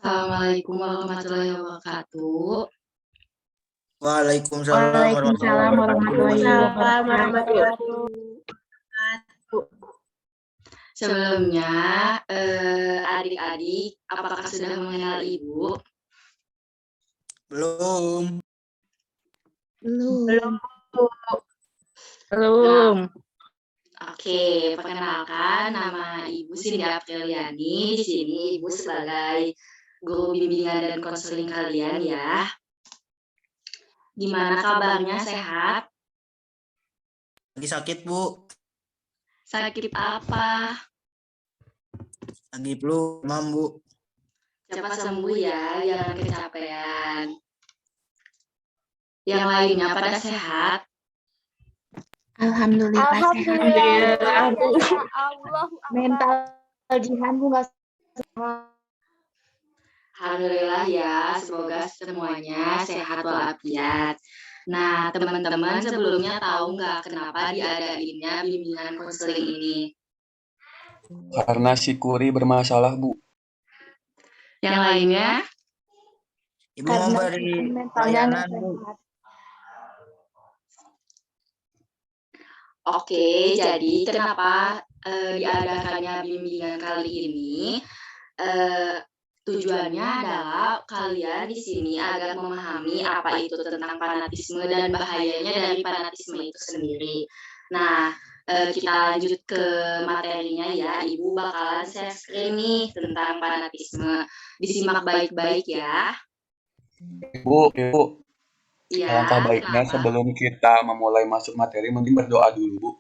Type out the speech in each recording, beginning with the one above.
Assalamualaikum warahmatullahi wabarakatuh. Waalaikumsalam warahmatullahi Waalaikumsalam warahmatullahi wabarakatuh. wabarakatuh. Sebelumnya, adik-adik, apakah sudah mengenal Ibu? Belum. Belum. Belum. Oke, perkenalkan nama Ibu Cindy Apriliani. Di sini Ibu sebagai guru bimbingan dan konseling kalian ya. Gimana kabarnya, sehat? Lagi sakit, Bu. Sakit apa? Lagi flu, demam, Bu. Cepat sembuh ya, jangan kecapean. Yang lainnya pada sehat? Alhamdulillah. Alhamdulillah. Bu. Ya Allah. Mental Jihan Bu nggak sehat. Alhamdulillah ya, semoga semuanya sehat walafiat. Nah, teman-teman sebelumnya tahu nggak kenapa diadainnya bimbingan konseling ini? Karena si Kuri bermasalah, Bu. Yang lainnya? Ibu mau beri pelayanan, Bu. Oke, jadi kenapa diadakannya bimbingan kali ini? Tujuannya adalah kalian di sini agar memahami apa itu tentang fanatisme dan bahayanya dari fanatisme itu sendiri. Nah, kita lanjut ke materinya ya. Ibu bakalan share screen nih tentang fanatisme. Disimak baik-baik ya. Ibu, Ya, alangkah baiknya kenapa? sebelum kita memulai masuk materi, mending berdoa dulu, Bu.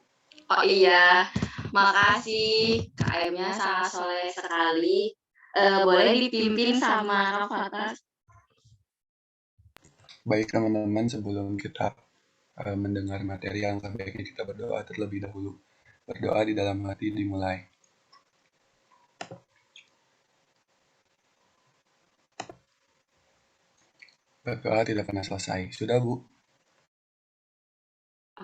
Oh iya, makasih. KM-nya sangat soleh sekali. Boleh dipimpin sama Rafathar? Baik teman-teman, sebelum kita mendengar materi, alangkah baiknya kita berdoa terlebih dahulu. Berdoa di dalam hati dimulai. Berdoa tidak pernah selesai. Sudah, Bu?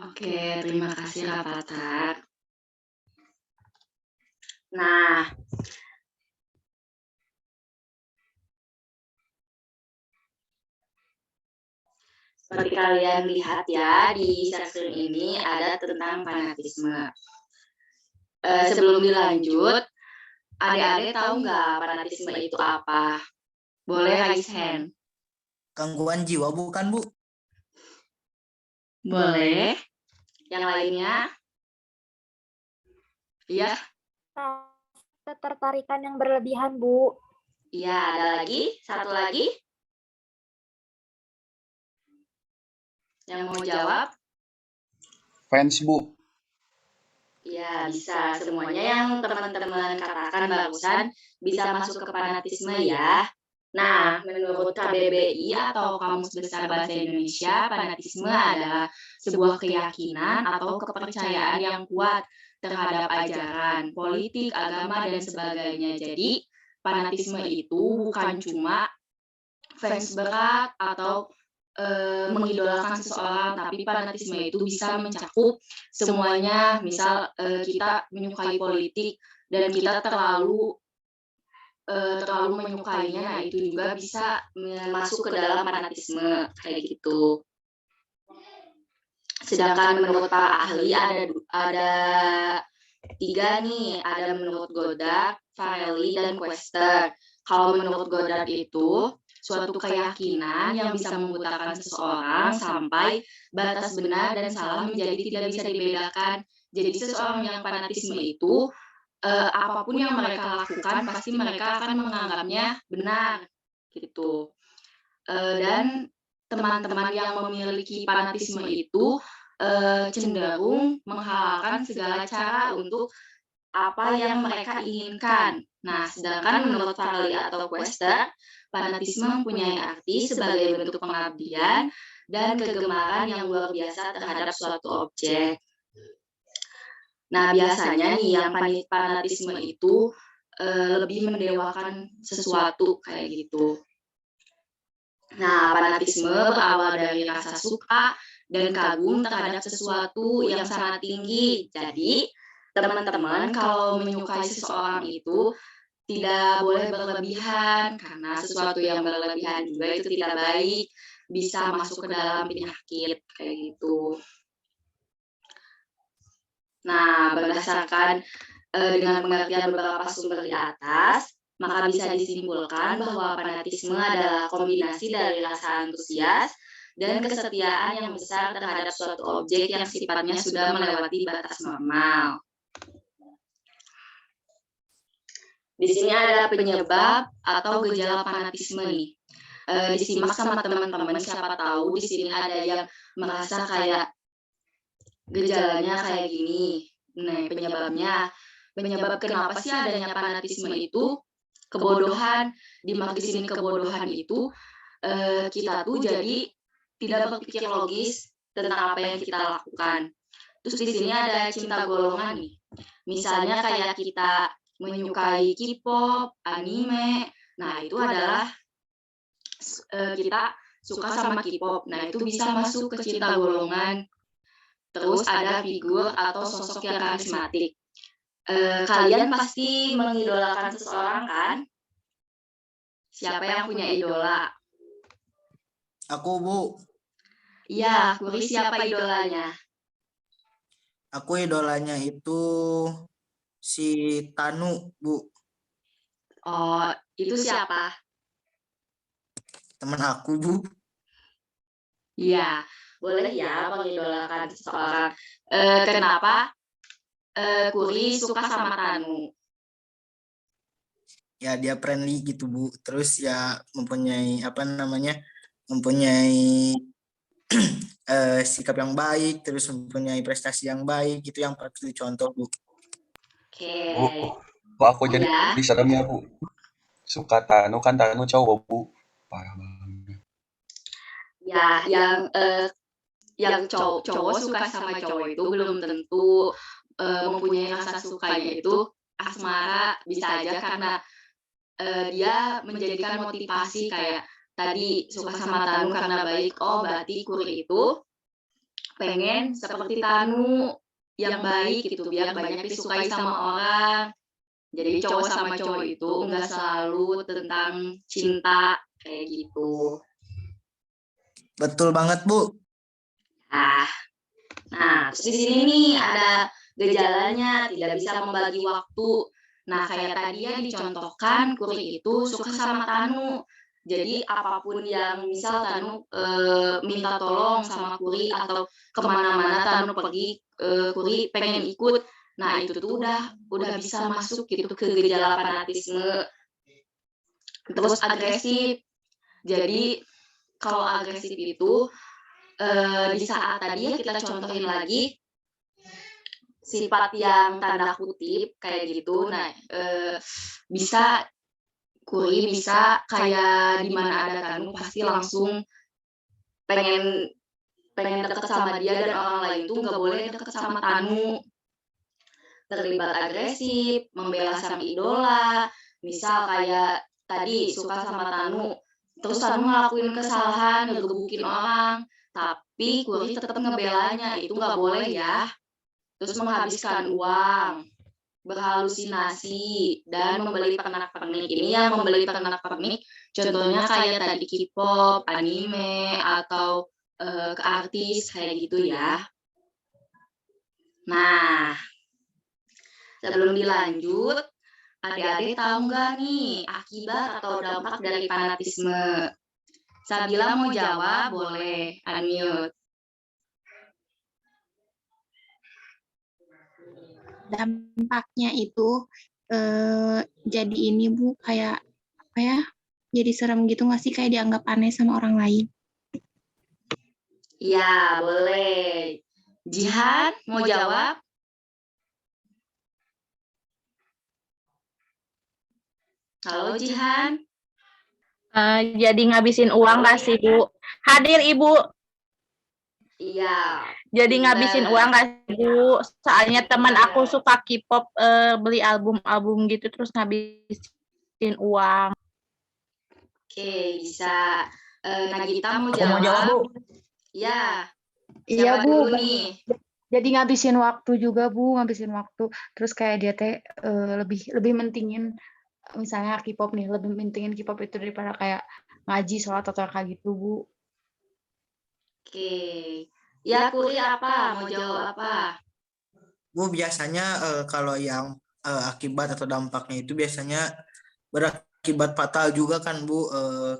Oke, terima kasih Rafathar. Nah, seperti kalian lihat ya, di section ini ada tentang fanatisme. Sebelum dilanjut, adik-adik tahu nggak fanatisme itu apa? Boleh raise hand. Gangguan jiwa bukan, Bu? Boleh. Yang lainnya? Iya. Ketertarikan yang berlebihan, Bu. Iya, ada lagi? Satu lagi? Yang mau jawab? Fans, Bu. Ya, bisa. Semuanya yang teman-teman katakan barusan bisa masuk ke fanatisme ya. Nah, menurut KBBI atau Kamus Besar Bahasa Indonesia, fanatisme adalah sebuah keyakinan atau kepercayaan yang kuat terhadap ajaran, politik, agama, dan sebagainya. Jadi, fanatisme itu bukan cuma fans berat atau mengidolakan seseorang, tapi fanatisme itu bisa mencakup semuanya. Misal kita menyukai politik dan kita terlalu menyukainya, nah itu juga bisa masuk ke dalam fanatisme kayak gitu. Sedangkan menurut para ahli ada tiga nih, ada menurut Goddard, Farrelly, dan Quester. Kalau menurut Goddard itu suatu keyakinan yang bisa membutakan seseorang sampai batas benar dan salah menjadi tidak bisa dibedakan. Jadi seseorang yang fanatisme itu apapun yang mereka lakukan pasti mereka akan menganggapnya benar gitu. Dan teman-teman yang memiliki fanatisme itu cenderung menghalalkan segala cara untuk apa yang mereka inginkan. Nah, sedangkan menurut Farrelly atau Quester, fanatisme mempunyai arti sebagai bentuk pengabdian dan kegemaran yang luar biasa terhadap suatu objek. Nah, biasanya nih yang fanatisme itu lebih mendewakan sesuatu kayak gitu. Nah, fanatisme berawal dari rasa suka dan kagum terhadap sesuatu yang sangat tinggi. Jadi, teman-teman kalau menyukai seseorang itu tidak boleh berlebihan, karena sesuatu yang berlebihan juga itu tidak baik, bisa masuk ke dalam penyakit, kayak gitu. Nah, berdasarkan dengan pengertian beberapa sumber di atas, maka bisa disimpulkan bahwa fanatisme adalah kombinasi dari rasa antusias dan kesetiaan yang besar terhadap suatu objek yang sifatnya sudah melewati batas normal. Di sini ada penyebab atau gejala fanatisme nih. Disimak sama teman-teman, siapa tahu di sini ada yang merasa kayak gejalanya kayak gini. Nah, penyebab kenapa sih adanya fanatisme itu kebodohan. Di sini kebodohan itu kita tuh jadi tidak berpikir logis tentang apa yang kita lakukan. Terus di sini ada cinta golongan nih. Misalnya kayak kita menyukai K-pop, anime. Nah, itu adalah kita suka sama K-pop. Nah, itu bisa masuk ke cinta golongan. Terus ada figur atau sosok yang karismatik. Kalian pasti mengidolakan seseorang kan? Siapa yang punya idola? Aku, Bu. Iya, Kuri siapa idolanya? Aku idolanya itu si Tanu, Bu. Oh, itu siapa? Teman aku, Bu. Iya, boleh ya mengidolakan seseorang. Kenapa Kuri suka sama Tanu? Ya dia friendly gitu, Bu. Terus ya mempunyai mempunyai sikap yang baik, terus mempunyai prestasi yang baik, itu yang patut dicontoh, Bu. Oke. Bu, kok aku jadi Ya. serem ya, Bu? Suka Tanu, kan Tanu cowok, Bu. Parah banget. Ya, yang cowok suka sama cowok itu belum tentu mempunyai rasa sukanya itu asmara, bisa aja karena dia menjadikan motivasi kayak tadi suka sama Tanu karena baik. Oh, berarti Kuri itu pengen seperti Tanu yang baik gitu, biar banyak disukai sama orang. Jadi cowok sama cowok itu enggak selalu tentang cinta kayak gitu. Betul banget, Bu. Nah, terus di sini nih ada gejalanya, tidak bisa membagi waktu. Nah, kayak tadi yang dicontohkan, Kuri itu suka sama Tanu. Jadi apapun yang misal Tanu minta tolong sama Kuri atau kemana-mana Tanu pergi, Kuri pengen ikut. Nah, itu tuh udah bisa masuk gitu ke gejala fanatisme. Terus agresif. Jadi kalau agresif itu di saat tadi ya kita contohin lagi sifat yang tanda kutip kayak gitu. Nah, bisa Kuri bisa kayak di mana ada Tanu pasti langsung pengen deket sama dia dan orang lain tuh nggak boleh deket sama Tanu. Terlibat agresif, membela sang idola, misal kayak tadi suka sama Tanu, terus Tanu ngelakuin kesalahan, ngegebukin orang, tapi Kuri tetap ngebelanya, itu nggak boleh ya. Terus menghabiskan uang, berhalusinasi, dan membeli pernak-pernik. Ini yang membeli pernak-pernik, contohnya kayak tadi K-pop, anime, atau ke artis kayak gitu ya. Nah, sebelum dilanjut, adik-adik tahu nggak nih akibat atau dampak dari fanatisme? Sabila mau jawab, boleh unmute. Dampaknya itu jadi ini Bu, kayak apa ya? Jadi serem gitu nggak sih, kayak dianggap aneh sama orang lain? Iya, boleh. Jihan mau jawab? Halo Jihan. Jadi ngabisin uang nggak sih, Bu? Hadir, Ibu. Iya. Jadi ngabisin uang nggak sih, Bu? Soalnya teman aku suka K-pop, beli album-album gitu, terus ngabisin uang. Oke, bisa. Nagita mau Aku mau jawab, Bu. Ya. Iya Siapa Bu. dulu nih? Jadi ngabisin waktu juga Bu, ngabisin waktu. Terus kayak dia teh lebih mentingin misalnya K-pop nih, lebih mentingin K-pop itu daripada kayak ngaji, sholat atau kayak gitu, Bu. Oke. Ya, Kuri apa? Mau jawab apa? Bu, biasanya kalau yang akibat atau dampaknya itu biasanya berakibat fatal juga kan Bu,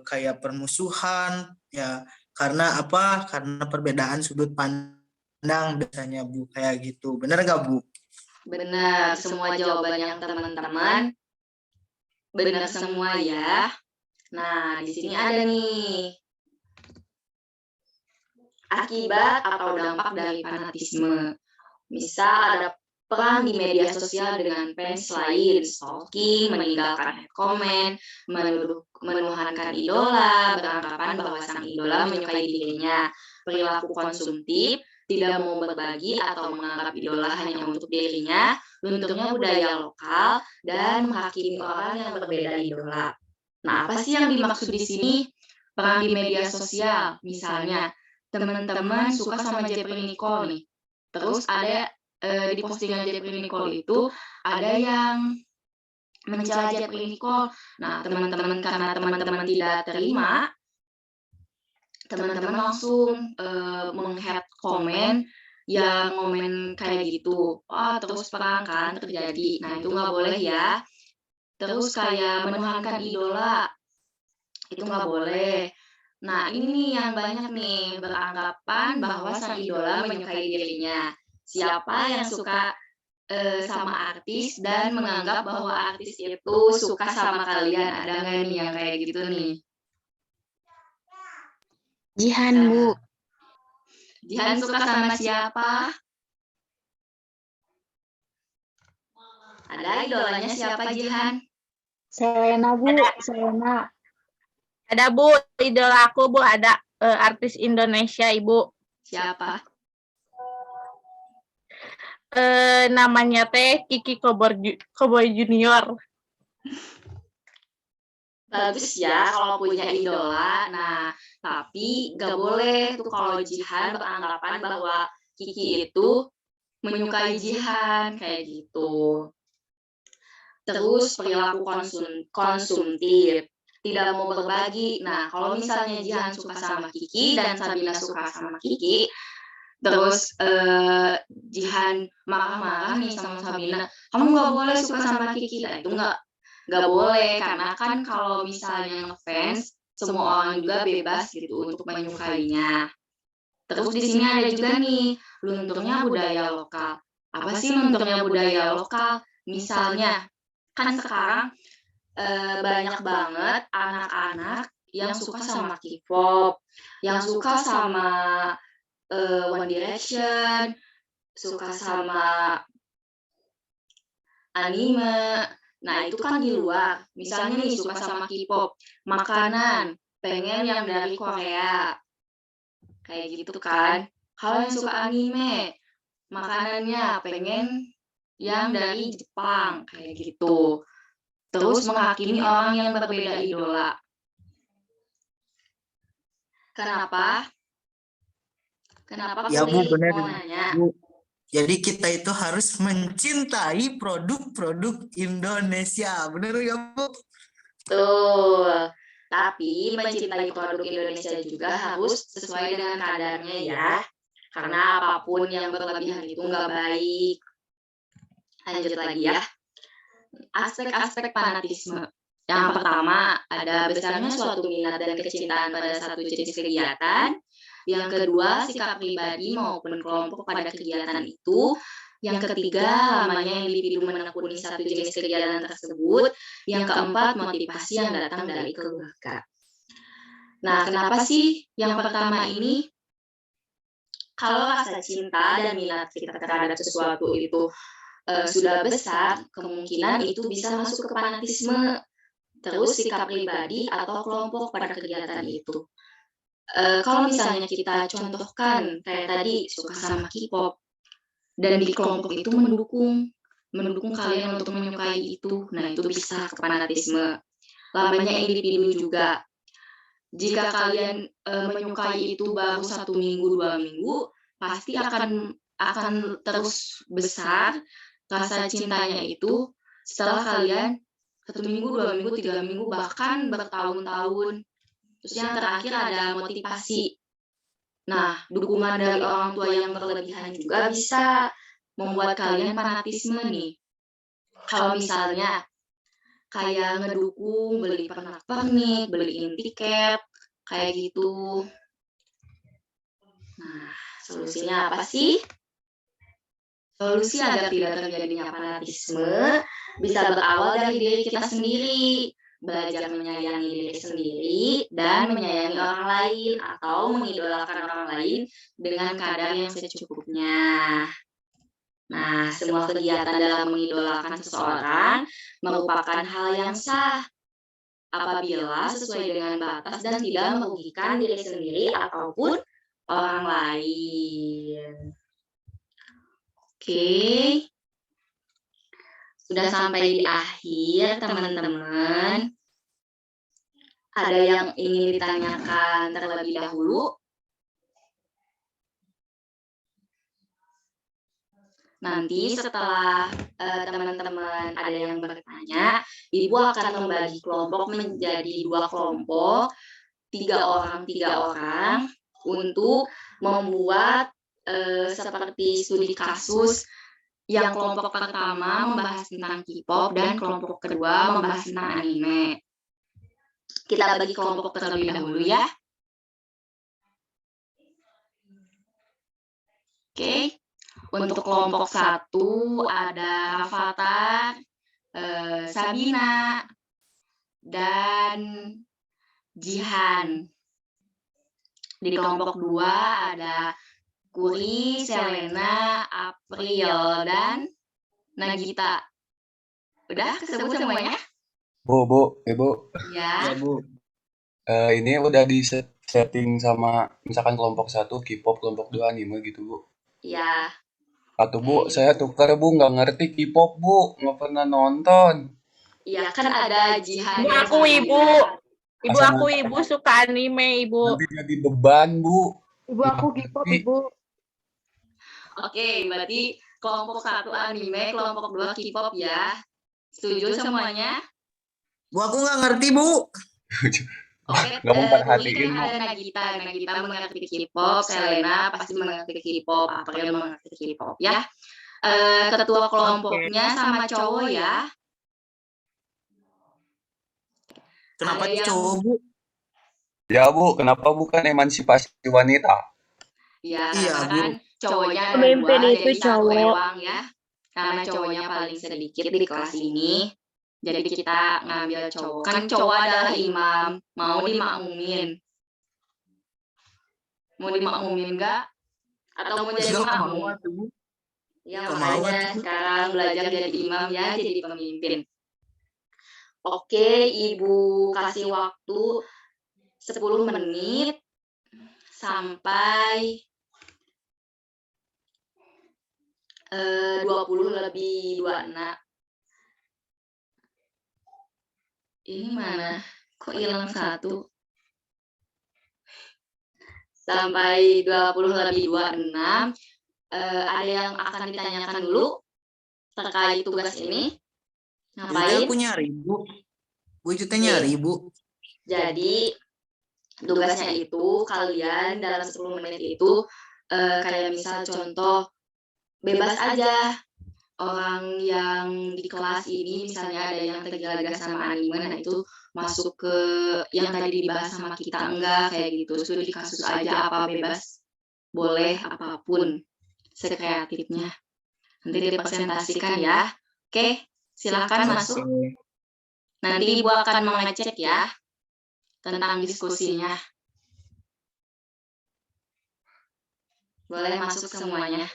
kayak permusuhan ya, karena apa? Karena perbedaan sudut pandang biasanya Bu, kayak gitu. Bener gak Bu? Benar, semua jawaban yang teman-teman benar semua ya. Nah, di sini ada nih akibat atau dampak dari fanatisme. Misal ada perang di media sosial dengan fans lain, stalking, meninggalkan head comment, menuhankan idola, beranggapan bahwa sang idola menyukai dirinya, perilaku konsumtif, tidak mau berbagi atau menganggap idola hanya untuk dirinya, lunturnya budaya lokal, dan menghakimi orang yang berbeda idola. Nah, apa sih yang dimaksud di sini? Perang di media sosial, misalnya teman-teman suka sama Jeffrey Nicole nih. Terus ada di postingan Jeffrey Nicole itu ada yang mencela Jeffrey Nicole. Nah, karena teman-teman tidak terima, teman-teman langsung meng-head komen yang ngomen kayak gitu. Wah, terus perang kan terjadi. Nah, itu nggak boleh ya. Terus kayak menuhankan idola, itu nggak boleh. Nah, ini nih yang banyak nih beranggapan bahwa sang idola menyukai dirinya. Siapa yang suka sama artis dan menganggap bahwa artis itu suka sama kalian? Ada nggak nih yang kayak gitu nih? Jihan, Bu. Jihan suka sama siapa? Ada idolanya siapa, Jihan? Selena, Bu. Selena. Ada, Bu, idola aku, Bu, ada artis Indonesia, Ibu. Siapa? Namanya teh Kiki Cowboy Junior. Bagus ya kalau punya idola. Nah, tapi gak boleh tuh kalau Jihan beranggapan bahwa Kiki itu menyukai Jihan kayak gitu. Terus perilaku konsumtif, tidak mau berbagi. Nah, kalau misalnya Jihan suka sama Kiki dan Sabina suka sama Kiki, terus Jihan marah-marah nih sama Sabina, kamu nggak boleh suka sama Kiki. Nah, itu nggak boleh, karena kan kalau misalnya ngefans, semua orang juga bebas gitu untuk menyukainya. Terus di sini ada juga nih lunturnya budaya lokal. Apa sih lunturnya budaya lokal? Misalnya, kan sekarang banyak banget anak-anak yang suka sama K-pop, yang suka sama One Direction, suka sama anime. Nah, itu kan di luar. Misalnya nih suka sama K-pop, makanan, pengen yang dari Korea. Kayak gitu kan. Kalau yang suka anime, makanannya pengen yang dari Jepang, kayak gitu. Terus menghakimi orang yang berbeda idola. Kenapa? Kenapa Ya Bu, Kuri benar mau nanya? Bu. Jadi kita itu harus mencintai produk-produk Indonesia. Bener ya Bu? Tuh. Tapi mencintai produk Indonesia juga harus sesuai dengan kadarnya ya. Karena apapun yang berlebihan itu nggak baik. Lanjut lagi ya. Aspek-aspek fanatisme. Yang pertama, ada besarnya suatu minat dan kecintaan pada satu jenis kegiatan. Yang kedua, sikap pribadi maupun kelompok pada kegiatan itu. Yang ketiga, lamanya individu menekuni satu jenis kegiatan tersebut. Yang keempat, motivasi yang datang dari keluarga. Nah, kenapa sih yang pertama ini? Kalau rasa cinta dan minat kita terhadap sesuatu itu sudah besar, kemungkinan itu bisa masuk ke fanatisme. Terus sikap pribadi atau kelompok pada kegiatan itu. Kalau misalnya kita contohkan kayak tadi suka sama K-pop dan di kelompok itu mendukung kalian untuk menyukai itu, nah itu bisa ke fanatisme. Lamanya individu juga. Jika kalian menyukai itu baru 1 minggu 2 minggu, pasti akan terus besar rasa cintanya itu setelah kalian 1 minggu, 2 minggu, 3 minggu, bahkan bertahun-tahun. Terus yang terakhir ada motivasi. Nah, dukungan dari orang tua yang berlebihan juga bisa membuat kalian fanatisme nih. Kalau misalnya kayak ngedukung beli pernak-pernik, beliin tiket, kayak gitu. Nah, solusinya apa sih? Solusi agar tidak terjadinya fanatisme bisa berawal dari diri kita sendiri, belajar menyayangi diri sendiri dan menyayangi orang lain atau mengidolakan orang lain dengan kadar yang secukupnya. Nah, semua kegiatan dalam mengidolakan seseorang merupakan hal yang sah apabila sesuai dengan batas dan tidak merugikan diri sendiri ataupun orang lain. Oke, sudah sampai di akhir teman-teman. Ada yang ingin ditanyakan terlebih dahulu? Nanti setelah teman-teman ada yang bertanya, Ibu akan membagi kelompok menjadi 2 kelompok, 3 orang, untuk membuat seperti studi kasus. Yang kelompok pertama membahas tentang K-pop dan kelompok kedua membahas tentang anime. Kita bagi kelompok terlebih dahulu ya. Oke. Untuk kelompok 1 ada Rafathar, Sabina, dan Jihan. Di kelompok 2 ada Kuri, Selena, April, dan Nagita. Udah kesebut semuanya? Bu, Ibu, Ya. Ya, Bu. ini udah di setting sama misalkan kelompok 1 K-pop, kelompok 2 anime gitu, Bu. Ya. Atau Bu, saya tukar Bu, nggak ngerti K-pop Bu, nggak pernah nonton. Iya, kan ada Jihan Ibu dan aku ibu. Ibu Masa aku ibu suka anime ibu. nanti jadi beban Bu. Ibu aku K-pop, Ibu. Oke, berarti kelompok 1 anime, kelompok 2 K-pop ya. Setuju semuanya? Bu, aku nggak ngerti, Bu. Oke, Nggak ini memperhatiin kan Bu. ada Nagita. Nagita mengerti K-pop, Selena pasti mengerti K-pop, April mengerti K-pop ya. Ketua kelompoknya sama cowok ya. Kenapa Ada yang cowok, Bu? Ya Bu, kenapa bukan emansipasi wanita? ya Iya, karena Bu. kan cowoknya ada Pemimpin 2, itu jadi 1 cowok. ewang ya. Karena cowoknya paling sedikit di kelas ini. Jadi kita ngambil cowok. Kan cowok adalah imam, mau dimakmumin. Mau dimakmumin enggak? Atau mau jadi Nggak mau, makmum? atuh, Bu. Ya Nggak mau, makanya atuh, Bu. sekarang belajar jadi imam ya, jadi pemimpin. Oke, Ibu kasih waktu 10 menit sampai 20:26. Ini mana? Kok hilang 1? Sampai 20:26. Ada yang akan ditanyakan dulu terkait tugas ini? Jadi Ngapain? aku nyari, Bu. Bu itu teh nyari, Bu. Jadi tugasnya itu kalian dalam 10 menit itu kayak misal contoh bebas aja. Orang yang di kelas ini misalnya ada yang tergila-gila sama anime, nah itu masuk ke yang tadi dibahas sama kita enggak kayak gitu. Studi kasus aja apa bebas, boleh apapun sekreatifnya. Nanti dipresentasikan ya. Oke, silakan masuk. Nanti Ibu akan mengecek ya tentang diskusinya. Boleh masuk semuanya.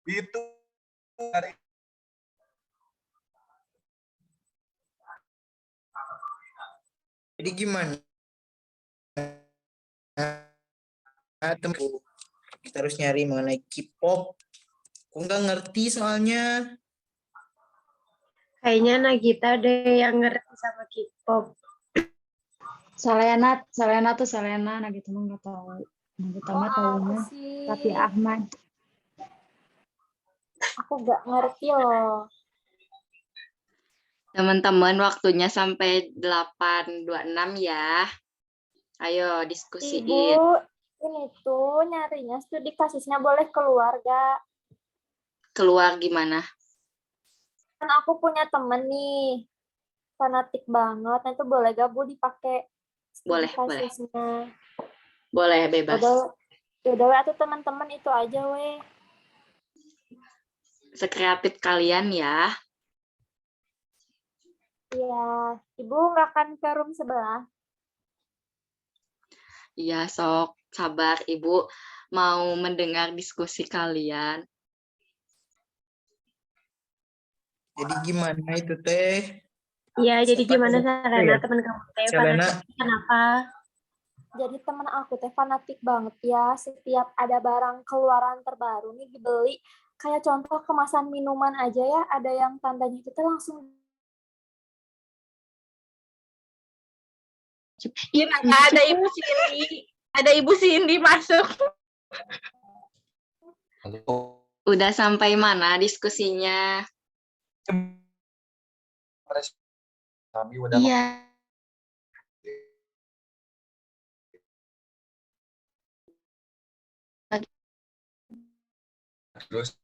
Itu Jadi gimana? Teman, kita harus nyari mengenai K-pop. Aku nggak ngerti soalnya. Kayaknya Nagita deh yang ngerti sama K-pop. Selena tuh Selena, nah gitu mah nggak tahu. Nagita mah tahunya Raffi Ahmad. Aku gak ngerti loh. Teman-teman, waktunya sampai 8.26 ya. Ayo Ibu, diskusiin. ini tuh nyarinya studi kasusnya boleh keluar gak? Keluar gimana? Kan aku punya temen nih, fanatik banget. Nah itu boleh gak Bu dipakai studi Boleh, boleh. kasusnya? Boleh, bebas. Udah, atau teman-teman itu aja weh. Sekreatif kalian ya. Iya, Ibu nggak akan ke room sebelah? Iya, sok. Sabar, Ibu. Mau mendengar diskusi kalian. Jadi gimana itu teh? Iya, jadi Siapa gimana tuh? Selena, Ya, teman kamu teh Selena. fanatik kenapa? Jadi temen aku teh fanatik banget ya. Setiap ada barang keluaran terbaru nih dibeli. Kayak contoh kemasan minuman aja ya, ada yang tandanya itu teh langsung Iya, ada Ibu Cindy. Ada Ibu Cindy masuk. Halo. Udah sampai mana diskusinya? Kami udah Iya. terus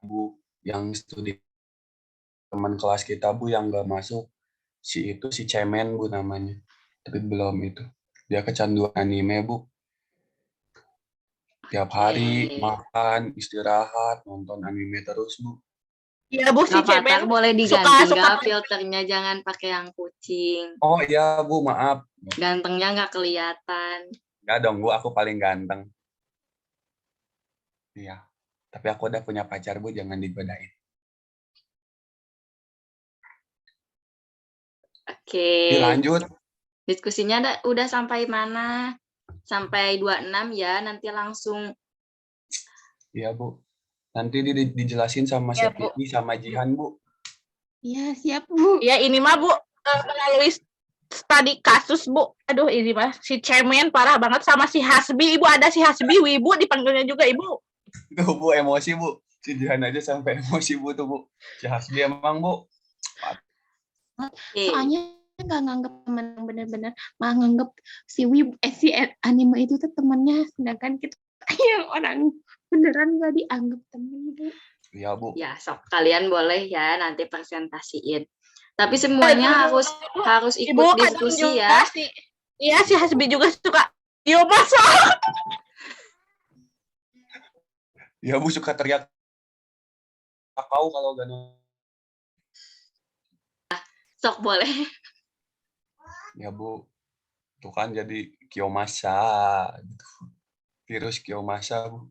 Bu yang studi teman kelas kita Bu yang nggak masuk si Cemen Bu namanya, tapi belum itu, dia kecanduan anime Bu, tiap hari makan istirahat nonton anime terus Bu. Iya, Bu, si Avatar Cemen boleh diganti suka. nggak filternya? Jangan pakai yang kucing. Oh iya Bu, maaf. Gantengnya nggak kelihatan. Nggak dong Bu, aku paling ganteng. Iya, tapi aku udah punya pacar Bu, jangan digodain. Oke. Lanjut. Diskusinya udah sampai mana? Sampai 26 ya, nanti langsung. Iya Bu, nanti dijelasin sama Iya, Septi sama Jihan Bu. Iya, siap, Bu. Iya, ini mah Bu, melalui studi kasus Bu. Aduh, ini mah si Cemen parah banget sama si Hasbi. Ibu ada si Hasbi, Wibu dipanggilnya juga Ibu. Tuh Bu, emosi Bu. Si Jihan aja sampai emosi Bu tuh Bu. Si Hasbi emang Bu. Soalnya nggak nganggep temen yang bener-bener, malah nganggep si anime itu tuh temennya, sedangkan kita yang orang beneran nggak dianggap temen, Bu. Iya Bu. Ya, sok kalian boleh ya nanti presentasiin. Tapi semuanya harus ikut Ibu diskusi ya. Iya, si Hasbi juga suka. Yo masuk. Ya Bu, suka teriak kakao kalau gak nonton. Sok boleh. Ya Bu, tuh kan jadi Kiyomasa gitu. Virus Kiyomasa Bu.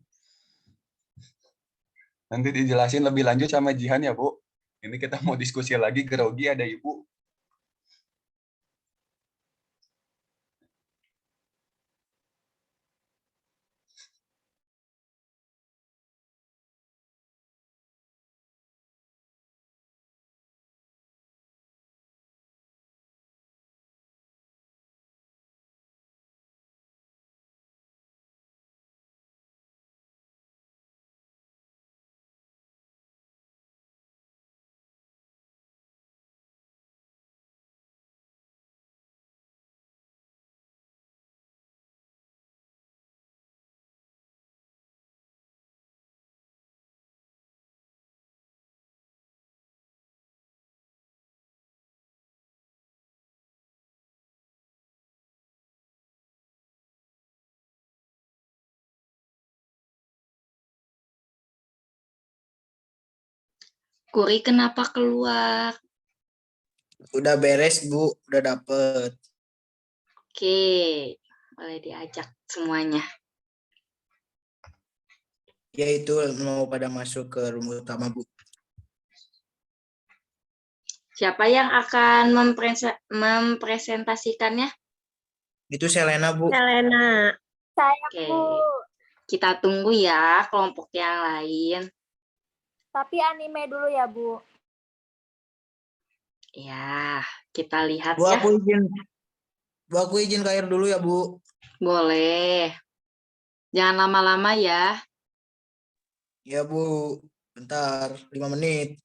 Nanti dijelasin lebih lanjut sama Jihan ya Bu. Ini kita mau diskusi lagi, grogi ada Ibu. Kuri kenapa keluar? Udah beres Bu, udah dapet. Oke, boleh diajak semuanya. Yaitu mau pada masuk ke room utama, Bu. Siapa yang akan mempresentasikannya? Itu Selena, Bu. Selena. Saya, Oke. Bu. Kita tunggu ya kelompok yang lain. Tapi anime dulu ya, Bu. Ya, kita lihat Bu, ya. aku izin ke air dulu ya, Bu. Boleh. Jangan lama-lama ya. Ya, Bu. Bentar, 5 menit.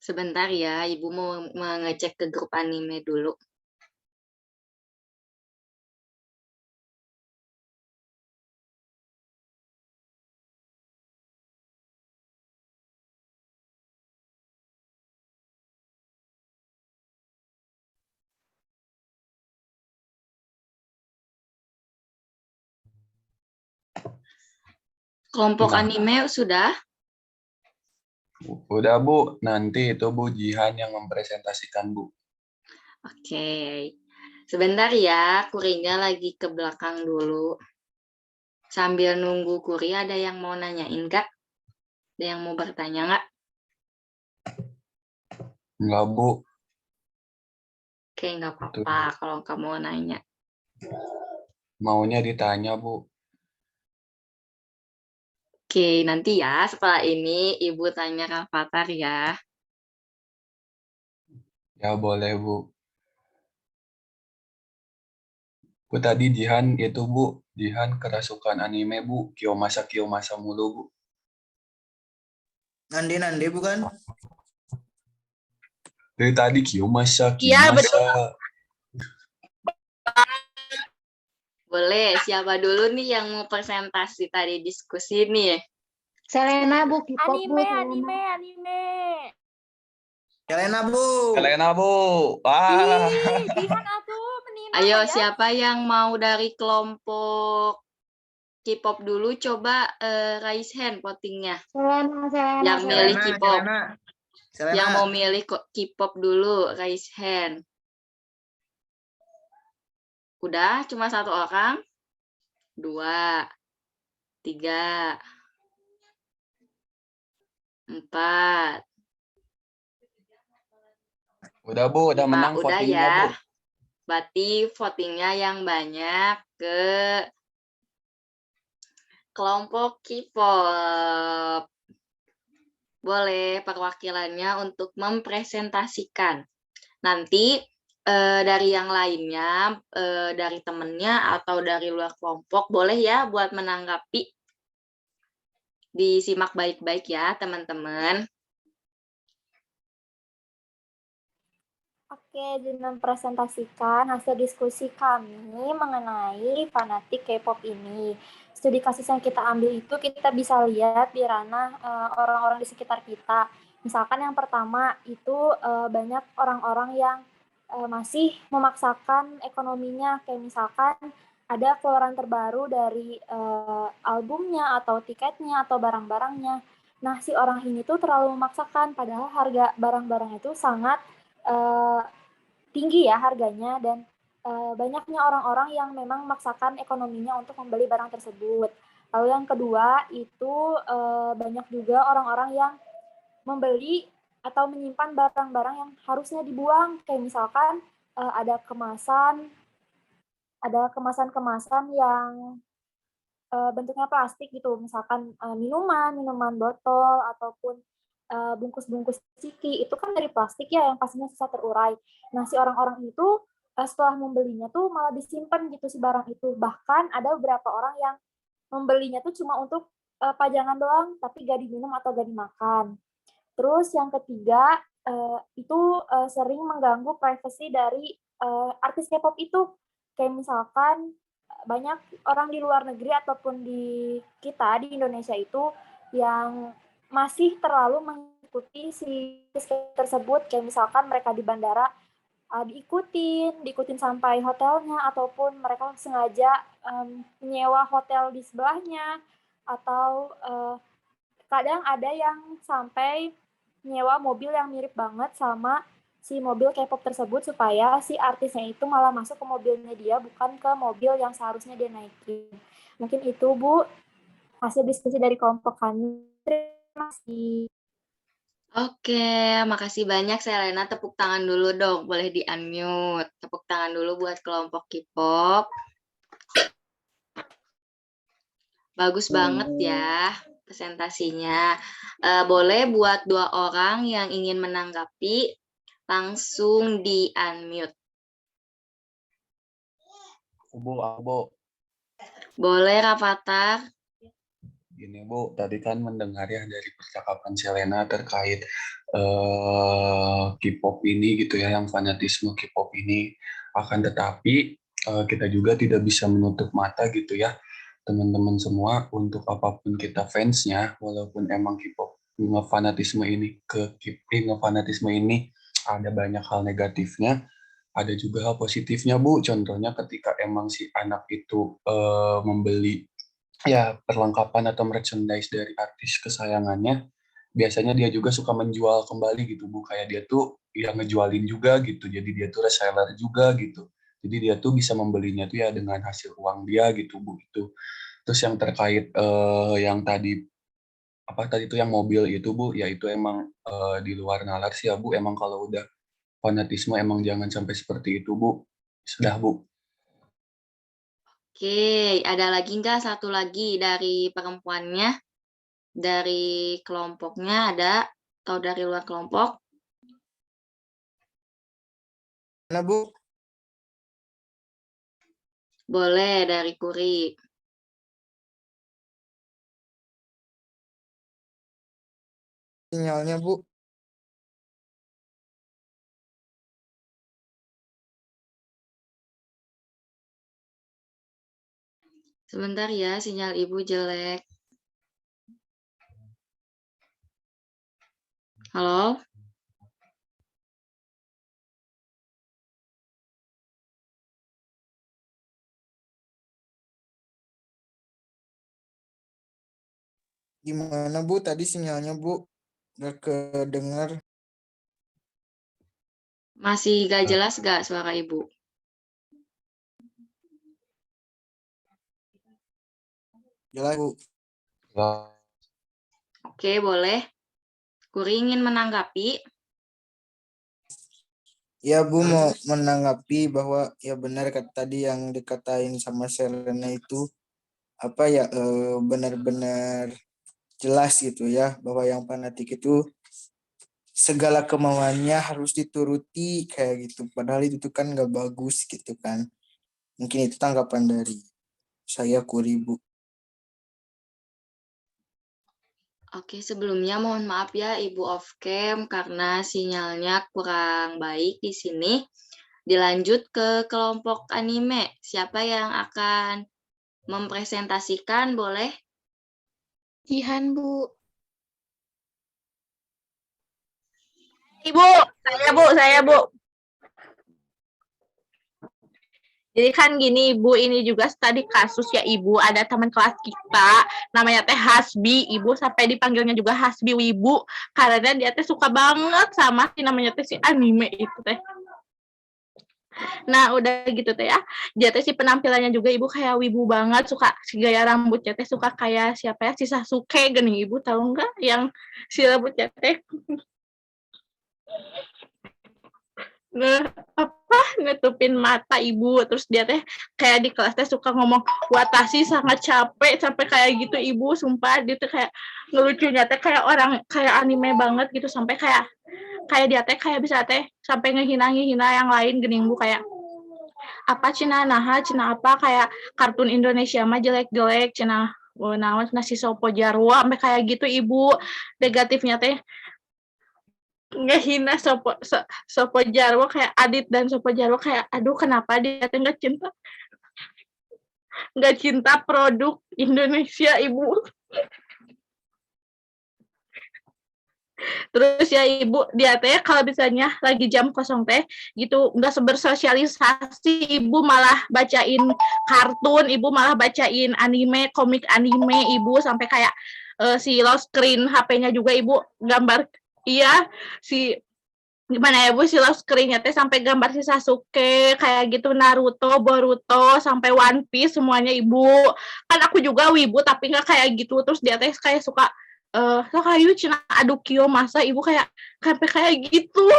Sebentar ya, Ibu mau mengecek ke grup anime dulu. Kelompok Nah. anime sudah? Udah, Bu. Nanti itu Bu Jihan yang mempresentasikan, Bu. Oke. Sebentar ya, kurinya lagi ke belakang dulu. Sambil nunggu kuri, ada yang mau nanyain, Kak? Ada yang mau bertanya nggak? Enggak, Bu. Oke, nggak apa-apa kalau kamu mau nanya. Maunya ditanya, Bu. Oke, nanti ya setelah ini Ibu tanya Kak Fatar ya. Ya, boleh, Bu. Bu, tadi Jihan itu, Bu. Jihan kerasukan anime, Bu. Kiyomasa mulu, Bu. Nande bukan? Dari tadi Kiyomasa. Iya, betul. Boleh, siapa dulu nih yang mau presentasi tadi diskusi nih? Selena, Bu, K-pop, Bu. Anime. Selena, Bu. Selena, Bu. Wah. Jihan atuh menimah Ayo, ya. siapa yang mau dari kelompok K-pop dulu? Coba raise hand votingnya. Selena. Yang milih K-pop. Selena. Yang mau milih K-pop dulu, raise hand. Udah, cuma 1 orang? 2, 3, 4. Udah, Bu. Udah menang Udah votingnya, ya. Bu. Berarti votingnya yang banyak ke kelompok K-pop. Boleh perwakilannya untuk mempresentasikan. Nanti dari yang lainnya, dari temennya atau dari luar kelompok, boleh ya buat menanggapi. Disimak baik-baik ya, teman-teman. Oke, dengan mempresentasikan hasil diskusi kami mengenai fanatik K-pop ini. Studi kasus yang kita ambil itu kita bisa lihat di ranah orang-orang di sekitar kita. Misalkan yang pertama itu banyak orang-orang yang masih memaksakan ekonominya, kayak misalkan ada keluaran terbaru dari albumnya atau tiketnya atau barang-barangnya. Nah, si orang ini tuh terlalu memaksakan, padahal harga barang-barang itu sangat tinggi ya harganya, dan banyaknya orang-orang yang memang memaksakan ekonominya untuk membeli barang tersebut. Lalu yang kedua itu banyak juga orang-orang yang membeli atau menyimpan barang-barang yang harusnya dibuang, kayak misalkan ada kemasan-kemasan yang bentuknya plastik gitu, misalkan minuman botol ataupun bungkus-bungkus ciki, itu kan dari plastik ya yang pastinya susah terurai. Nah, si orang-orang itu setelah membelinya tuh malah disimpan gitu si barang itu. Bahkan ada beberapa orang yang membelinya tuh cuma untuk pajangan doang, tapi gak diminum atau gak dimakan. Terus yang ketiga, itu sering mengganggu privasi dari artis K-pop itu. Kayak misalkan banyak orang di luar negeri ataupun di kita di Indonesia itu yang masih terlalu mengikuti si tersebut, kayak misalkan mereka di bandara diikutin sampai hotelnya, ataupun mereka sengaja menyewa hotel di sebelahnya, atau kadang ada yang sampai nyewa mobil yang mirip banget sama si mobil K-pop tersebut supaya si artisnya itu malah masuk ke mobilnya dia, bukan ke mobil yang seharusnya dia naikin. Mungkin itu, Bu, hasil diskusi dari kelompok kami. Terima kasih. Oke, makasih banyak Selena. Tepuk tangan dulu dong, boleh di-unmute. Tepuk tangan dulu buat kelompok K-pop. Bagus banget ya presentasinya. Boleh buat 2 orang yang ingin menanggapi, langsung di-unmute. Bu, Boleh, Rafathar? gini Bu, tadi kan mendengar ya dari percakapan Selena terkait K-pop ini gitu ya, yang fanatisme K-pop ini. Akan tetapi kita juga tidak bisa menutup mata gitu ya, teman-teman semua, untuk apapun kita fansnya, walaupun emang K-pop ngefanatisme ini ada banyak hal negatifnya, ada juga hal positifnya Bu. Contohnya ketika emang si anak itu membeli ya perlengkapan atau merchandise dari artis kesayangannya, biasanya dia juga suka menjual kembali gitu Bu, kayak dia tuh ya ngejualin juga gitu, jadi dia tuh reseller juga gitu, jadi dia tuh bisa membelinya tuh ya dengan hasil uang dia gitu Bu. Itu terus yang terkait yang tadi apa tadi tuh yang mobil itu Bu, ya itu emang di luar nalar sih ya Bu, emang kalau udah fanatisme emang jangan sampai seperti itu Bu. Sudah Bu. Oke, ada lagi nggak satu lagi dari perempuannya? Dari kelompoknya ada? Atau dari luar kelompok? Mana Bu? Boleh, dari Kuri. Sinyalnya Bu. Sebentar ya, sinyal Ibu jelek. Halo? Gimana Bu tadi sinyalnya Bu? Gak kedengar. Masih gak jelas gak suara Ibu? Jelas Bu. Oke, boleh. Kuri ingin menanggapi. Ya Bu mau menanggapi bahwa ya benar tadi yang dikatain sama Selena itu apa ya benar-benar jelas gitu ya, bahwa yang fanatik itu segala kemauannya harus dituruti kayak gitu, padahal itu tuh kan nggak bagus gitu kan. Mungkin itu tanggapan dari saya, Kuri Bu. Oke, sebelumnya mohon maaf ya Ibu off cam karena sinyalnya kurang baik di sini. Dilanjut ke kelompok anime. Siapa yang akan mempresentasikan, boleh? Jihan, Bu. Ibu, saya Bu. Jadi kan gini Ibu, ini juga tadi kasus ya Ibu, ada teman kelas kita namanya Teh Hasbi, Ibu sampai dipanggilnya juga Hasbi Wibu karena dia teh suka banget sama si namanya teh si anime itu teh. Nah, udah gitu teh ya. Dia teh si penampilannya juga Ibu kayak wibu banget, suka si gaya rambutnya teh suka kayak siapa ya, si Sasuke gini Ibu tahu enggak yang si rambutnya teh nutupin mata Ibu, terus dia teh kayak di kelas teh suka ngomong watashi sangat capek sampai kayak gitu Ibu, sumpah dia tuh kayak ngelucunya teh kayak orang kayak anime banget gitu, sampai kayak dia teh kayak bisa teh sampai ngehina yang lain gini Ibu, kayak apa cina apa kayak kartun Indonesia mah jelek-jelek cina naon nasi sopo jarwo sampai kayak gitu Ibu. Negatifnya teh ngehina Sopo Jarwo kayak Adit dan Sopo Jarwo kayak aduh kenapa dia teh nggak cinta produk Indonesia Ibu. Terus ya Ibu, dia teh kalau misalnya lagi jam kosong teh gitu nggak bersosialisasi, Ibu malah bacain kartun, Ibu malah bacain anime, komik anime Ibu, sampai kayak si lock screen HP-nya juga Ibu gambar Iya, si gimana ya Bu, si Love Screen-nya teh sampai gambar si Sasuke kayak gitu, Naruto, Boruto, sampai One Piece semuanya Ibu. Kan aku juga wibu tapi nggak kayak gitu. Terus dia teh kayak suka so kayu cina aduh kyo masa Ibu kayak sampai kayak gitu.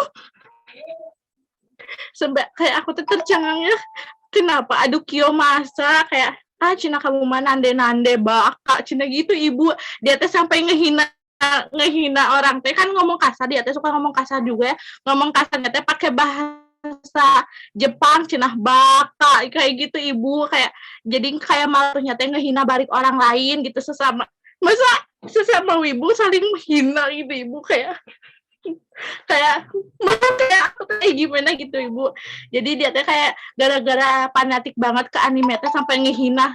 Sampai kayak aku tuh tercengangnya kenapa aduh kyo masa kayak cina kamu mana nande-nande baka cina gitu Ibu. Dia teh sampai ngehina orang teh kan ngomong kasar, dia teh suka ngomong kasar juga ya, ngomong kasarnya teh pakai bahasa Jepang cenah baka kayak gitu Ibu, kayak jadi kayak malunya teh ngehina balik orang lain gitu sesama, masa sesama wibu saling menghina gitu Ibu, kayak kayak masa kayak aku tuh kayak gimana gitu Ibu. Jadi dia teh kayak gara-gara fanatik banget ke anime teh sampai ngehina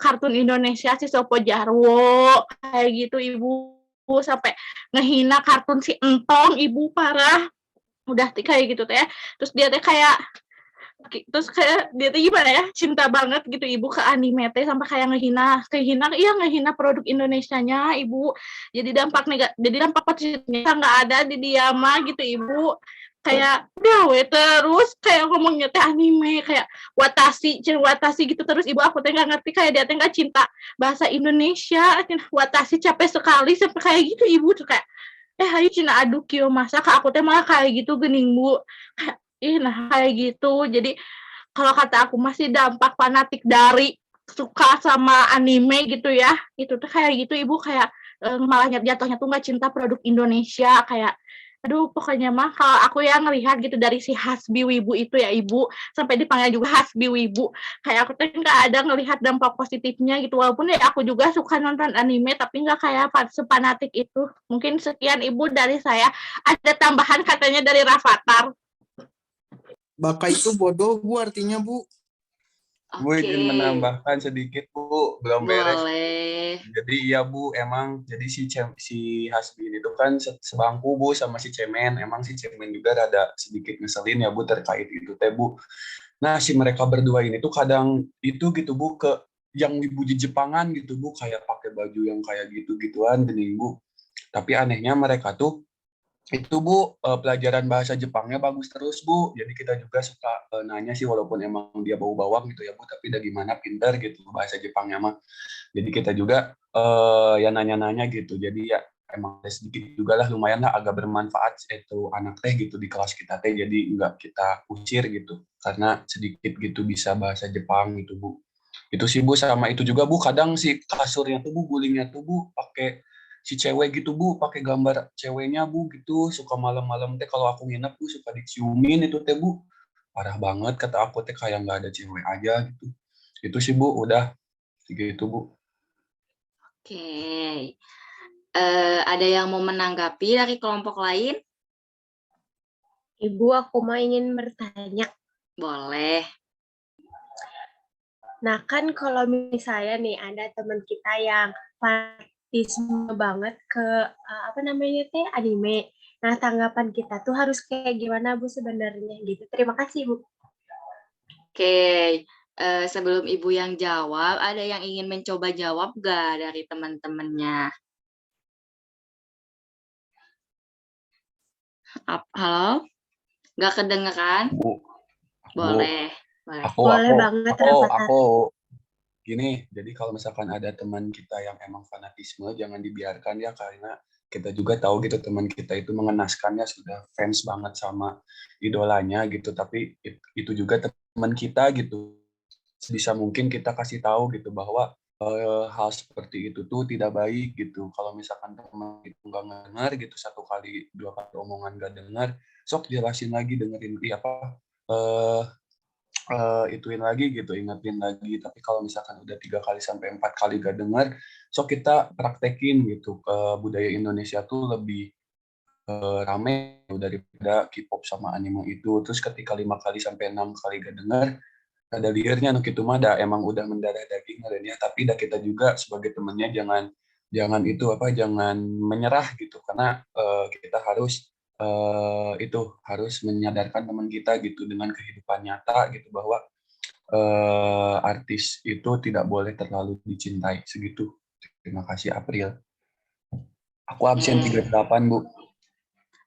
kartun Indonesia si Sopo Jarwo kayak gitu Ibu, sampai ngehina kartun si Entong Ibu, parah. Udah kayak gitu teh. Terus dia teh kayak dia teh gimana ya, cinta banget gitu Ibu ke anime teh sampai kayak ngehina produk Indonesianya Ibu. Jadi dampak positifnya nggak ada di dia mah gitu Ibu. Kayak udah terus kayak ngomongnya teh anime kayak watashi gitu terus Ibu, aku teh nggak ngerti kayak dia teh nggak cinta bahasa Indonesia. Watashi capek sekali sampai kayak gitu Ibu tuh kayak ayo cina aduh kyo masa ke aku teh malah kayak gitu gening Bu. Nah kayak gitu. Jadi kalau kata aku masih dampak fanatik dari suka sama anime gitu ya, itu tuh kayak gitu Ibu, kayak malah jatuhnya tuh nggak cinta produk Indonesia, kayak aduh pokoknya mah kalau aku yang ngelihat gitu dari si Hasbi Wibu itu ya Ibu, sampai dipanggil juga Hasbi Wibu, kayak aku tuh nggak ada ngelihat dampak positifnya gitu, walaupun ya aku juga suka nonton anime tapi nggak kayak sepanatik itu. Mungkin sekian Ibu dari saya. Ada tambahan katanya dari Rafathar. Baka itu bodoh Bu artinya Bu. Bu izin menambahkan sedikit Bu, belum beres. Boleh. Jadi iya Bu, emang jadi si Hasbi itu kan sebangku Bu sama si Cemen. Emang si Cemen juga rada sedikit ngeselin ya Bu terkait itu teh Bu. Nah si mereka berdua ini tuh kadang itu gitu Bu ke yang wibu di Jepangan gitu Bu, kayak pakai baju yang kayak gitu-gituan gening Bu. Tapi anehnya mereka tuh itu Bu pelajaran bahasa Jepangnya bagus terus Bu. Jadi kita juga suka nanya sih walaupun emang dia bau bawang gitu ya Bu, tapi dari gimana pinter gitu bahasa Jepangnya mah. Jadi kita juga ya nanya-nanya gitu. Jadi ya emang sedikit juga lah lumayan lah agak bermanfaat itu anak teh gitu di kelas kita teh. Jadi nggak kita usir gitu karena sedikit gitu bisa bahasa Jepang gitu Bu. Itu sih Bu, sama itu juga Bu kadang si kasurnya tuh Bu, gulingnya tuh Bu pakai si cewek gitu Bu, pakai gambar ceweknya Bu gitu, suka malam-malam teh kalau aku nginep Bu suka diciumin itu teh Bu, parah banget kata aku teh kayak nggak ada cewek aja gitu. Itu sih Bu, udah gitu Bu. Oke. Ada yang mau menanggapi dari kelompok lain? Ibu, aku mau ingin bertanya. Boleh. Nah, kan kalau misalnya nih ada teman kita yang fanatisme banget ke apa namanya teh anime. Nah, tanggapan kita tuh harus kayak gimana Bu sebenarnya gitu. Terima kasih Bu. Oke. Sebelum Ibu yang jawab, ada yang ingin mencoba jawab nggak dari teman-temannya? Halo? Nggak kedengeran? Bu, Boleh. Boleh banget, Rafathar. aku gini, jadi kalau misalkan ada teman kita yang emang fanatisme, jangan dibiarkan ya, karena kita juga tahu gitu teman kita itu mengenaskannya sudah fans banget sama idolanya gitu, tapi itu juga teman kita gitu. Sebisa mungkin kita kasih tahu gitu bahwa hal seperti itu tuh tidak baik gitu. Kalau misalkan teman itu nggak dengar gitu, 1 kali 2 kali omongan nggak dengar, sok jelasin lagi, dengerin ituin lagi gitu, ingetin lagi. Tapi kalau misalkan udah 3 kali sampai 4 kali gak dengar, so kita praktekin gitu ke budaya Indonesia tuh lebih rame daripada K-pop sama anime itu. Terus ketika 5 kali sampai 6 kali gak dengar, ada liarnya nuk itu mah emang udah mendarah daging ya. Tapi kita juga sebagai temennya jangan menyerah gitu, karena kita harus harus menyadarkan teman kita gitu dengan kehidupan nyata gitu bahwa artis itu tidak boleh terlalu dicintai segitu. Terima kasih April. Aku absen 38 Bu.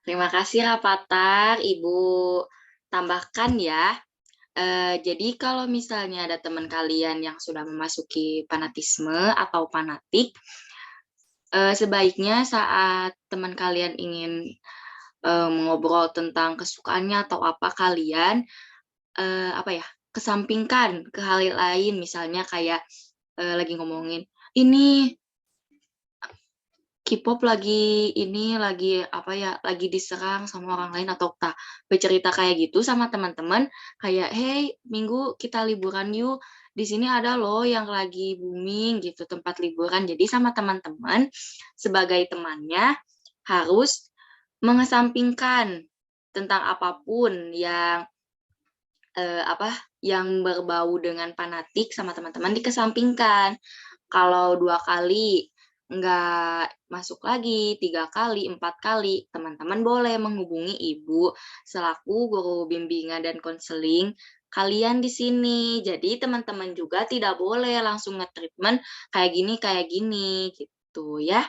Terima kasih Rafathar, Ibu tambahkan ya. Jadi kalau misalnya ada teman kalian yang sudah memasuki fanatisme atau fanatik, sebaiknya saat teman kalian ingin mengobrol tentang kesukaannya atau apa, kalian kesampingkan ke hal lain, misalnya kayak lagi ngomongin ini K-pop lagi lagi diserang sama orang lain, atau bercerita kayak gitu sama teman-teman, kayak, "Hey, minggu kita liburan yuk, di sini ada loh yang lagi booming," gitu, tempat liburan. Jadi sama teman-teman, sebagai temannya, harus mengesampingkan tentang apapun yang yang berbau dengan fanatik sama teman-teman dikesampingkan. Kalau 2 kali nggak masuk lagi, 3 kali, 4 kali, teman-teman boleh menghubungi ibu selaku guru bimbingan dan konseling kalian di sini. Jadi teman-teman juga tidak boleh langsung nge-treatment kayak gini, gitu ya.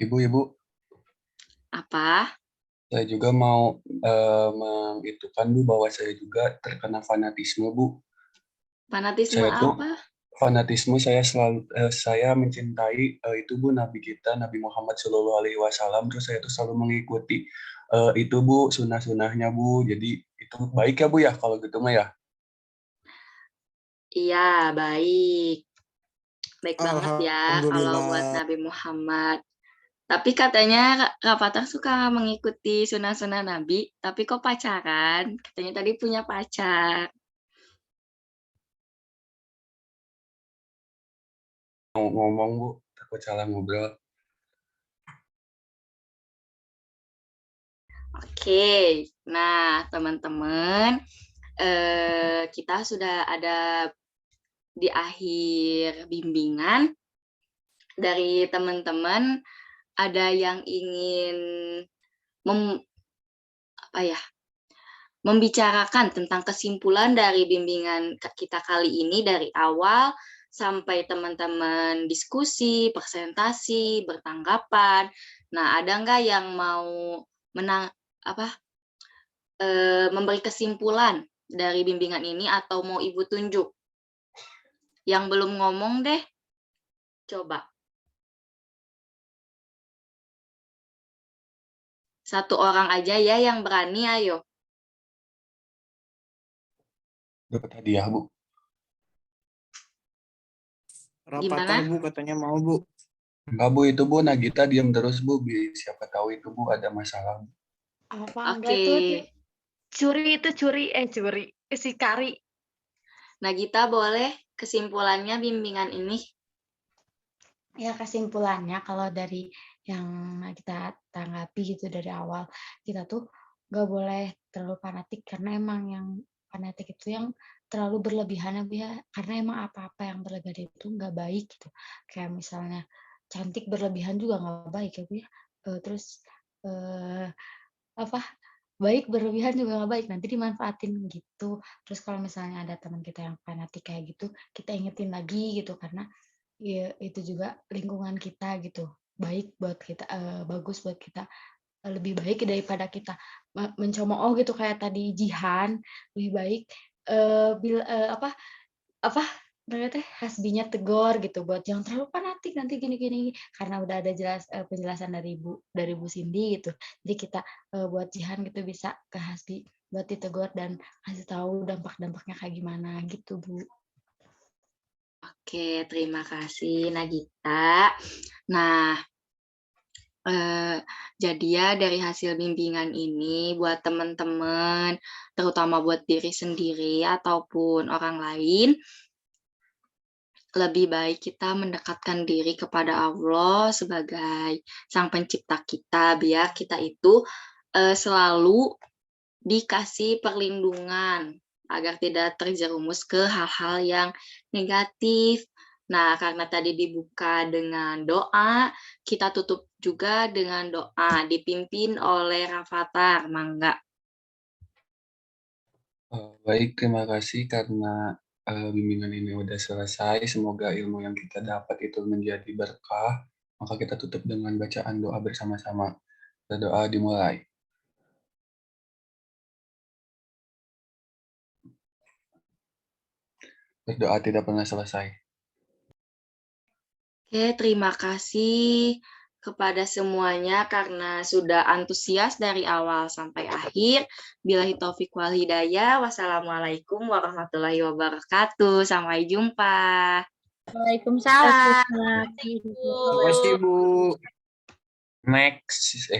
Ibu, Apa? saya juga mau mengitukan Bu bahwa saya juga terkena fanatisme Bu. Fanatisme Saya tuh apa? fanatisme saya mencintai itu Bu Nabi kita Nabi Muhammad Shallallahu Alaihi Wasallam, terus saya tuh selalu mengikuti itu Bu sunnah-sunnahnya Bu. Jadi itu baik ya Bu ya kalau gitu mah ya. Iya, baik. Baik banget ya kalau buat Alhamdulillah. Nabi Muhammad. Tapi katanya Rafathar suka mengikuti sunah-sunah Nabi, tapi kok pacaran? Katanya tadi punya pacar. Mau ngomong Bu, takut salah ngobrol. Oke, nah teman-teman, kita sudah ada di akhir bimbingan. Dari teman-teman, ada yang ingin membicarakan tentang kesimpulan dari bimbingan kita kali ini dari awal sampai teman-teman diskusi, presentasi, bertanggapan. Nah, ada nggak yang mau memberi kesimpulan dari bimbingan ini, atau mau Ibu tunjuk? Yang belum ngomong deh, coba. Satu orang aja ya yang berani, ayo. Dapat hadiah Bu. Rafathar Gimana? Bu katanya mau Bu. Enggak Bu, itu Bu Nagita diam terus Bu. Siapa tahu itu Bu ada masalah. Apa enggak Oke. tuh curi si Kari. Nagita, boleh kesimpulannya bimbingan ini? Ya kesimpulannya kalau dari yang kita tanggapi gitu dari awal, kita tuh nggak boleh terlalu fanatik karena emang yang fanatik itu yang terlalu berlebihan ya Bu ya. Karena emang apa-apa yang berlebihan itu nggak baik gitu. Kayak misalnya cantik berlebihan juga nggak baik ya Bu ya. Terus baik berlebihan juga nggak baik, nanti dimanfaatin gitu. Terus kalau misalnya ada teman kita yang fanatik kayak gitu, kita ingetin lagi gitu karena ya itu juga lingkungan kita gitu, baik buat kita, bagus buat kita, lebih baik daripada kita mencemooh gitu kayak tadi Jihan, lebih baik, apa namanya teh, hasbinya tegur gitu buat jangan terlalu fanatik nanti gini gini, karena udah ada penjelasan dari Bu Cindy gitu. Jadi kita, buat Jihan gitu bisa ke Hasbi buat ditegur dan kasih tahu dampak-dampaknya kayak gimana gitu, Bu. Oke, terima kasih Nagita. Nah, jadi ya dari hasil bimbingan ini buat teman-teman, terutama buat diri sendiri ataupun orang lain, lebih baik kita mendekatkan diri kepada Allah sebagai Sang Pencipta kita, biar kita itu selalu dikasih perlindungan agar tidak terjerumus ke hal-hal yang negatif. Nah, karena tadi dibuka dengan doa, kita tutup juga dengan doa, dipimpin oleh Rafathar, Mangga. Baik, terima kasih karena bimbingan ini udah selesai. Semoga ilmu yang kita dapat itu menjadi berkah. Maka kita tutup dengan bacaan doa bersama-sama. Berdoa dimulai. Berdoa tidak pernah selesai. Oke, terima kasih kepada semuanya karena sudah antusias dari awal sampai akhir. Billahi taufiq wal hidayah. Wassalamualaikum warahmatullahi wabarakatuh. Sampai jumpa. Waalaikumsalam. Terima kasih Bu. Next.